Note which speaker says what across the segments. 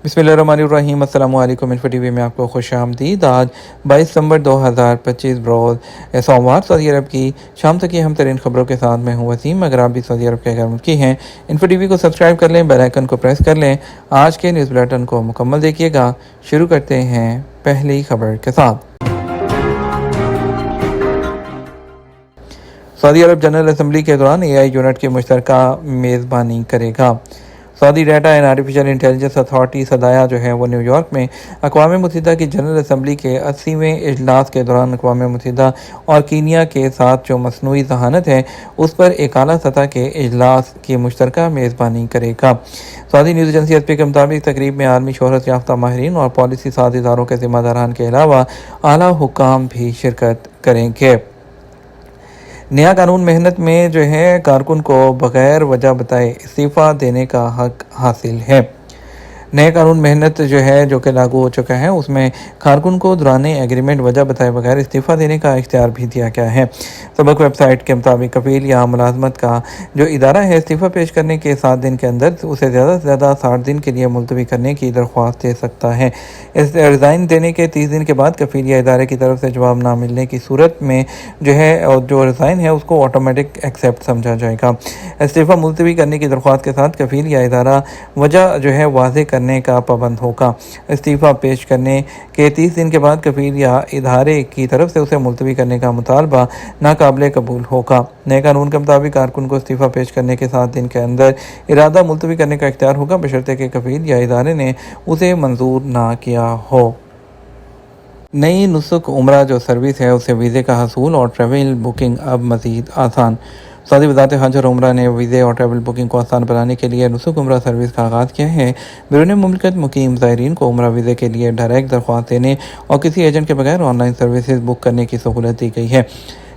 Speaker 1: बिस्मिल्लाहिर्रहमानिर्रहीम। अस्सलामु अलैकुम। इन्फो टीवी में आपको खुश आमदीद। आज 22 दिसंबर 2025 रोज़ सोमवार सऊदी अरब की शाम तक की हम तरीन खबरों के साथ मैं हूँ वसीम। अगर आप भी सऊदी अरब के गैर मुल्की हैं, इन्फो टीवी को सब्सक्राइब कर लें, बेल आइकन को प्रेस कर लें। आज के न्यूज़ बुलेटिन को मुकम्मल देखिएगा। शुरू करते हैं पहली खबर के साथ। सऊदी अरब जनरल असम्बली के दौरान AI यूनिट की मुश्तरका मेज़बानी करेगा। Saudi data and artificial intelligence authority SDAIA जो है वो न्यूयॉर्क में अक़वाम मुत्तहिदा की जनरल असम्बली के 80वें इजलास के दौरान अक़वाम मुत्तहिदा और कीनिया के साथ जो मसनूई ज़हानत है उस पर एक आला सतह के इजलास की मुश्तरका मेज़बानी करेगा। सऊदी न्यूज़ एजेंसी एसपी के मुताबिक तकरीब में आलमी शोहरत याफ्ता माहिरीन और पॉलिसी साज इदारों के ज़िम्मेदारान के अलावा आला हुक्काम भी शिरकत करेंगे। नया कानून मेहनत में जो है कारकुन को बगैर वजह बताए इस्तीफ़ा देने का हक हासिल है। नए कानून मेहनत जो है जो कि लागू हो चुका है उसमें कारकुन को दौरान एग्रीमेंट वजह बताए बगैर इस्तीफ़ा देने का इख्तियार भी दिया गया है। सबक वेबसाइट के मुताबिक कफील या मुलाजमत का जो इदारा है इस्तीफ़ा पेश करने के 7 दिन के अंदर उसे ज़्यादा से ज़्यादा 60 दिन के लिए मुलतवी करने की दरख्वास्त दे सकता है। इस रिज़ाइन देने के 30 दिन के बाद कफील या इदारे की तरफ से जवाब ना मिलने की सूरत में जो है और जो रिज़ाइन है उसको ऑटोमेटिक एक्सेप्ट समझा जाएगा। इस्तीफ़ा मुलतवी करने की दरख्वास्त के साथ कफील या इदारा वजह जो है वाज़े करने का पाबंद होगा। इस्तीफ़ा पेश करने के 30 दिन के बाद कफील या इदारे की तरफ से उसे मुलतवी करने का मुतालबा नाकाबिले कबूल होगा। नए कानून के मुताबिक कारकुन को इस्तीफ़ा पेश करने के 7 दिन के अंदर इरादा मुलतवी करने का इख्तियार होगा बशर्ते कि कफील या इदारे ने उसे मंजूर ना किया हो। नई नुसुक उम्रा जो सर्विस है उसे वीज़े का हसूल और ट्रैवल बुकिंग अब मज़ीद आसान। सऊदी वज़ारत हज और उम्रा ने वीज़े और ट्रैवल बुकिंग को आसान बनाने के लिए नुसुक उम्रा सर्विस का आगाज़ किया है। बैरून मुल्क मुकीम ज़ायरीन को उम्रा वीज़े के लिए डायरेक्ट दरख्वास्त देने और किसी एजेंट के बगैर ऑनलाइन सर्विसेज बुक करने की सहूलत दी गई है।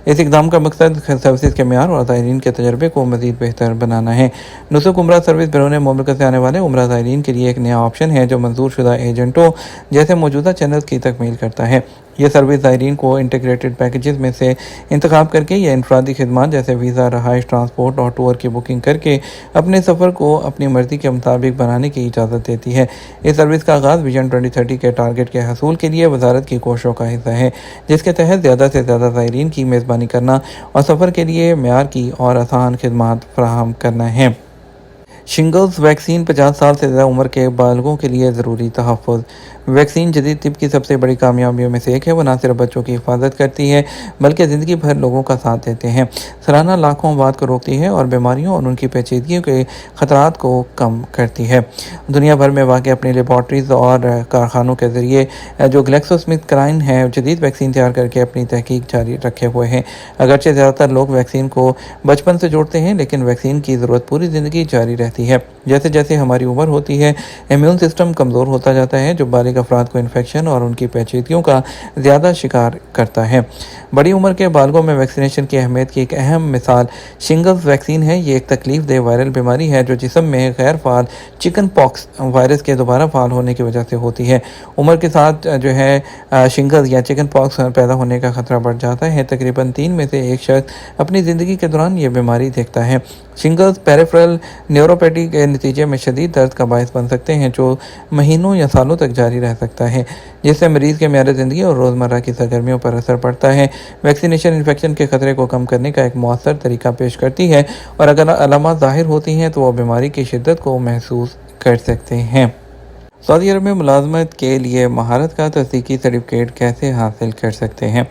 Speaker 1: इस इक़दाम का मकसद सर्विस के मेयार और ज़ायरीन के तजर्बे को मज़ीद बेहतर बनाना है। नुसुक उम्रा सर्विस बैरून मुल्क से आने वाले उम्रा ज़ायरीन के लिए एक नया ऑप्शन है जो मंजूर शुदा एजेंटों जैसे मौजूदा चैनल्स की तकमील करता है। यह सर्विस ज़ायरीन को इंटीग्रेटेड पैकेजेस में से इंतखाब करके या इनफरादी खिदमात जैसे वीज़ा, रहाइश, ट्रांसपोर्ट और टूर की बुकिंग करके अपने सफ़र को अपनी मर्ज़ी के मुताबिक बनाने की इजाज़त देती है। इस सर्विस का आगाज़ विजन 2030 के टारगेट के हसूल के लिए वजारत की कोशिशों का हिस्सा है, जिसके तहत ज़्यादा से ज़्यादा ज़ायरीन की मेज़बानी करना और सफ़र के लिए मेयार की और आसान खिदमात फराहम करना है। शिंगल्स वैक्सीन 50 साल से ज़्यादा उम्र के बालगों के लिए ज़रूरी तहफ़्फ़ुज़। वैक्सीन जदीद तिब की सबसे बड़ी कामयाबियों में से एक है। वो न सिर्फ बच्चों की हिफाजत करती है बल्कि ज़िंदगी भर लोगों का साथ देते हैं, सालाना लाखों अमवात को रोकती है और बीमारियों और उनकी पेचीदगियों के ख़तरात को कम करती है। दुनिया भर में वाक़ अपनी लेबॉर्ट्रीज़ और कारखानों के ज़रिए जो ग्लैक्सोस्मिथक्लाइन है जदीद वैक्सीन तैयार करके अपनी तहकीक जारी रखे हुए हैं। अगरचे ज़्यादातर लोग वैक्सीन को बचपन से जोड़ते हैं, लेकिन वैक्सीन की ज़रूरत पूरी ज़िंदगी जारी रहती है। जैसे जैसे हमारी उम्र होती है इम्यून सिस्टम कमज़ोर होता जाता है, जो बालिग अफराद को इन्फेक्शन और उनकी पेचीदगियों का ज़्यादा शिकार करता है। बड़ी उम्र के बालगों में वैक्सीनेशन की अहमियत की एक अहम मिसाल शिंगल्स वैक्सीन है। ये एक तकलीफ दे वायरल बीमारी है जो जिस्म में गैर फाल चिकन पॉक्स वायरस के दोबारा फाल होने की वजह से होती है। उम्र के साथ जो है शिंगल्स या चिकन पॉक्स पैदा होने का खतरा बढ़ जाता है। तकरीबन 3 में से एक शख्स अपनी ज़िंदगी के दौरान ये बीमारी देखता है। शिंगल्स पेरिफेरल न्यूरोपैथी के नतीजे में शदीद दर्द का बायस बन सकते हैं जो महीनों या सालों तक जारी रह सकता है, जिससे मरीज़ के म्यार ज़िंदगी और रोज़मर्रा की सरगर्मियों पर असर पड़ता है। वैक्सीनेशन इन्फेक्शन के खतरे को कम करने का एक मौसर तरीका पेश करती है और अगर अलामत ज़ाहिर होती हैं तो वह बीमारी की शिद्दत को महसूस कर सकते हैं। सऊदी अरब में मुलाजमत के लिए महारत का तस्दीकी सर्टिफिकेट कैसे हासिल कर सकते हैं।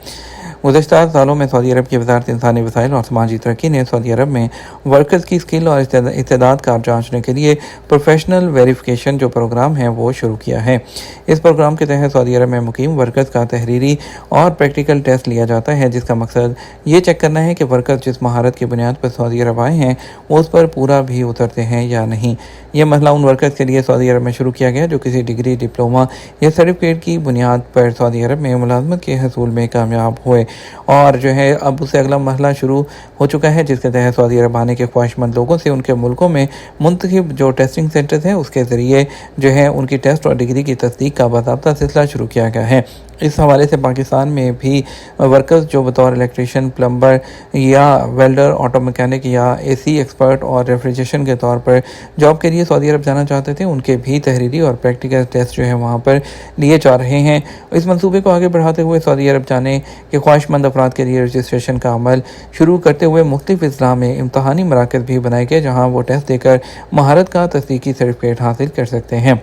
Speaker 1: गुज़श्ता सालों में सऊदी अरब की वज़ारत इंसानी वसाइल और समाजी तरक्की ने सऊदी अरब में वर्कर्स की स्किल और इस्तेदाद का जांचने के लिए प्रोफेशनल वेरिफिकेशन जो प्रोग्राम है वो शुरू किया है। इस प्रोग्राम के तहत सऊदी अरब में मुकीम वर्कर्स का तहरीरी और प्रैक्टिकल टेस्ट लिया जाता है, जिसका मकसद ये चेक करना है कि वर्कर्स जिस महारत की बुनियाद पर सऊदी अरब आए हैं वो उस पर पूरा भी उतरते हैं या नहीं। यह मसला उन वर्कर्स के लिए सऊदी अरब में शुरू किया गया जो किसी डिग्री, डिप्लोमा या सर्टिफिकेट की बुनियाद पर सऊदी अरब में मुलाजमत के हसूल में कामयाब हुए और जो है अब उससे अगला मरहला शुरू हो चुका है, जिसके तहत सऊदी अरब आने के ख्वाहिशमंद लोगों से उनके मुल्कों में मुंतखब जो टेस्टिंग सेंटर्स हैं उसके ज़रिए जो है उनकी टेस्ट और डिग्री की तस्दीक का बाकायदा सिलसिला शुरू किया गया है। इस हवाले से पाकिस्तान में भी वर्कर्स जो बतौर इलेक्ट्रीशियन, प्लम्बर या वेल्डर, ऑटो मैकेनिक या एसी एक्सपर्ट और रेफ्रिजरेशन के तौर पर जॉब के लिए सऊदी अरब जाना चाहते थे, उनके भी तहरीरी और प्रैक्टिकल टेस्ट जो है वहाँ पर लिए जा रहे हैं। इस मंसूबे को आगे बढ़ाते हुए सऊदी अरब जाने के ख्वाहिशमंद अफराद के लिए रजिस्ट्रेशन का अमल शुरू करते हुए मुख्तलिफ अजला में इम्तहानी मराकज़ भी बनाए गए, जहाँ वो टेस्ट देकर महारत का तस्दीकी सर्टिफिकेट हासिल कर सकते हैं।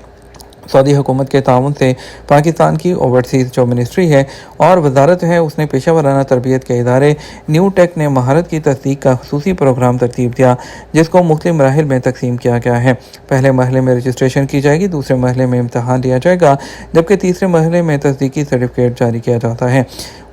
Speaker 1: सऊदी हुकूमत के ताउन से पाकिस्तान की ओवरसीज़ जो मिनिस्ट्री है और वजारत है, उसने पेशा वराना तरबियत के इदारे न्यू टेक ने महारत की तस्दीक का खसूसी प्रोग्राम तरतीब दिया, जिसको मुख्तलिफ मराहिल में तकसीम किया गया है। पहले मरहले में रजिस्ट्रेशन की जाएगी, दूसरे मरहले में इम्तहान लिया जाएगा, जबकि तीसरे मरहले में तस्दीकी सर्टिफिकेट जारी किया जाता है।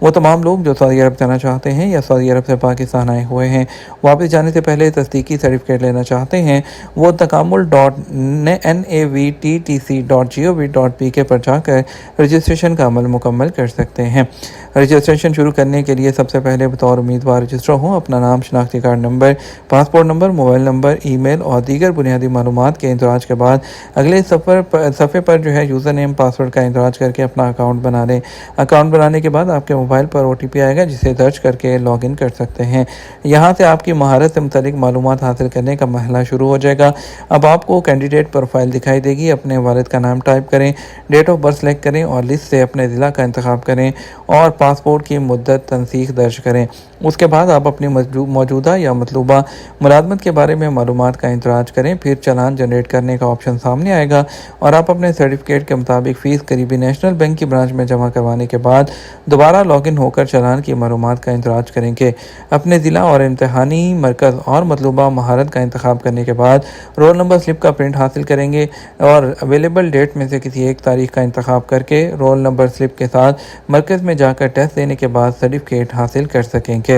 Speaker 1: वो तमाम लोग जो सऊदी अरब जाना चाहते हैं या सऊदी अरब से पाकिस्तान आए हुए हैं, वापस जाने से पहले तस्दीकी सर्टिफिकेट लेना चाहते हैं, वो takammul.navttc.gov.pk पर जाकर रजिस्ट्रेशन का अमल मुकम्मल कर सकते हैं। रजिस्ट्रेशन शुरू करने के लिए सबसे पहले बतौर उम्मीदवार रजिस्टर हों, अपना नाम, शनाख्ती card number, passport number, mobile number, email और दीगर बुनियादी मालूमात के इंदराज के बाद अगले सफ़े पर जो है यूज़र नेम, पासवर्ड का इंदराज करके अपना अकाउंट बना लें। अकाउंट बनाने के बाद आपके मोबाइल पर OTP आएगा, जिसे दर्ज करके लॉगिन कर सकते हैं। यहाँ से आपकी महारत से मुतालिक मालूमात हासिल करने का मरहला शुरू हो जाएगा। अब आपको कैंडिडेट प्रोफाइल दिखाई देगी। अपने वालिद का नाम टाइप करें, डेट ऑफ बर्थ सेलेक्ट करें और लिस्ट से अपने ज़िला का इंतखाब करें और पासपोर्ट की मुद्दत तनसीख दर्ज करें। उसके बाद आप अपनी मौजूदा या मतलूबा मुलाजमत के बारे में मालूमात का इंतराज करें। फिर चालान जनरेट करने का ऑप्शन सामने आएगा और आप अपने सर्टिफिकेट के मुताबिक फ़ीस करीबी नेशनल बैंक की ब्रांच में जमा करवाने के बाद दोबारा लॉगिन होकर चालान की मालूमात का इंतराज करेंगे। अपने ज़िला और इम्तहानी मरकज़ और मतलूबा महारत का इंतखाब करने के बाद रोल नंबर स्लिप का प्रिंट हासिल करेंगे और अवेलेबल डेट में से किसी एक तारीख का इंतखाब करके रोल नंबर स्लिप के साथ मरकज़ में जाकर टेस्ट देने के बाद सर्टिफिकेट हासिल कर सकेंगे।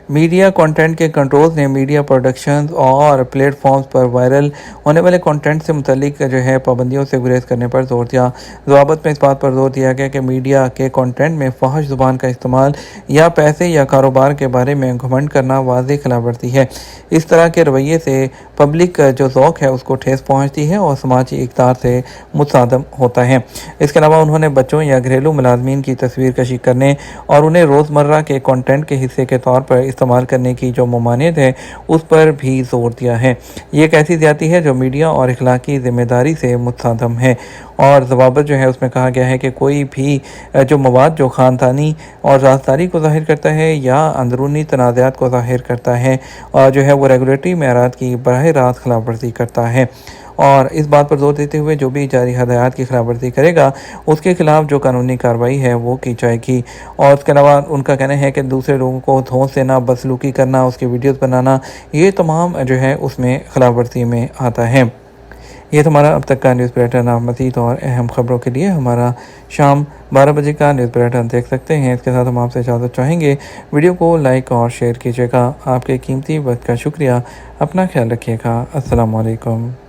Speaker 1: मीडिया कंटेंट के कंट्रोल्स ने मीडिया प्रोडक्शंस और प्लेटफॉर्म्स पर वायरल होने वाले कंटेंट से मुतल्लिक जो है पाबंदियों से गुरेज करने पर जोर दिया। ज़वाबत में इस बात पर जोर दिया गया कि मीडिया के कंटेंट में फहश ज़ुबान का इस्तेमाल या पैसे या कारोबार के बारे में घमंड करना वाज़ेह खिलाफवर्जी है। इस तरह के रवैये से पब्लिक जो ज़ौक़ है उसको ठेस पहुँचती है और समाजी इक़्तिदार से मुतसादम होता है। इसके अलावा उन्होंने बच्चों या घरेलू मुलाजमीन की तस्वीर कशी करने और उन्हें रोज़मर्रा के कंटेंट के हिस्से के तौर पर इस्तेमाल करने की जो ममानियत है उस पर भी जोर दिया है। ये एक ऐसी ज़्यादती है जो मीडिया और इखलाकी ज़िम्मेदारी से मुतसादम है। और ज़वाबत जो है उसमें कहा गया है कि कोई भी जो मवाद जो ख़ानदानी और राजदारी को ज़ाहिर करता है या अंदरूनी तनाज़ात को ज़ाहिर करता है और जो है वो रेगुलेटरी मेयारात की बराह रास्त खिलाफवर्जी करता है। और इस बात पर जोर देते हुए जो भी जारी हदायत की खिलाफवर्जी करेगा उसके खिलाफ जो कानूनी कार्रवाई है वो की जाएगी। और उसके अलावा उनका कहना है कि दूसरे लोगों को धौंस देना, बदसलूकी करना, उसकी वीडियोस बनाना, ये तमाम जो है उसमें खिलाफवर्जी में आता है। ये तो हमारा अब तक का न्यूज़ बुलेटिन। आप मज़ीद और अहम ख़बरों के लिए हमारा शाम 12 बजे का न्यूज़ बुलेटिन देख सकते हैं। इसके साथ हम आपसे इजाज़त चाहेंगे। वीडियो को लाइक और शेयर कीजिएगा। आपके कीमती वक्त का शुक्रिया। अपना ख्याल रखिएगा। अस्सलाम वालेकुम।